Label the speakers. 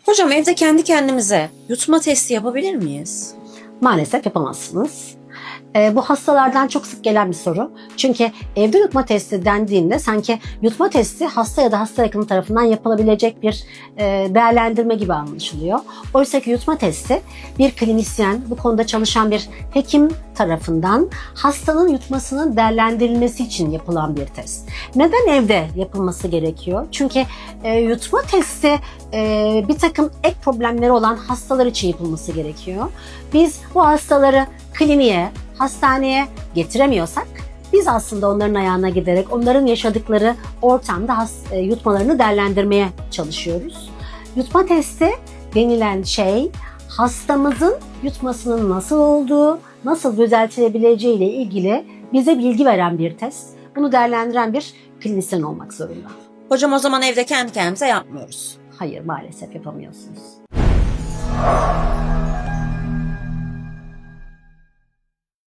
Speaker 1: Hocam evde kendi kendimize yutma testi yapabilir miyiz?
Speaker 2: Maalesef yapamazsınız. Bu hastalardan çok sık gelen bir soru. Çünkü evde yutma testi dendiğinde sanki yutma testi hasta ya da hasta yakını tarafından yapılabilecek bir değerlendirme gibi anlaşılıyor. Oysa ki yutma testi bir klinisyen, bu konuda çalışan bir hekim tarafından hastanın yutmasının değerlendirilmesi için yapılan bir test. Neden evde yapılması gerekiyor? Çünkü yutma testi bir takım ek problemleri olan hastalar için yapılması gerekiyor. Biz bu hastaları kliniğe, hastaneye getiremiyorsak biz aslında onların ayağına giderek onların yaşadıkları ortamda yutmalarını değerlendirmeye çalışıyoruz. Yutma testi denilen şey hastamızın yutmasının nasıl olduğu, nasıl düzeltilebileceği ile ilgili bize bilgi veren bir test. Bunu değerlendiren bir klinisyen olmak zorunda.
Speaker 1: Hocam o zaman evde kendi kendimize yapmıyoruz.
Speaker 2: Hayır, maalesef yapamıyorsunuz.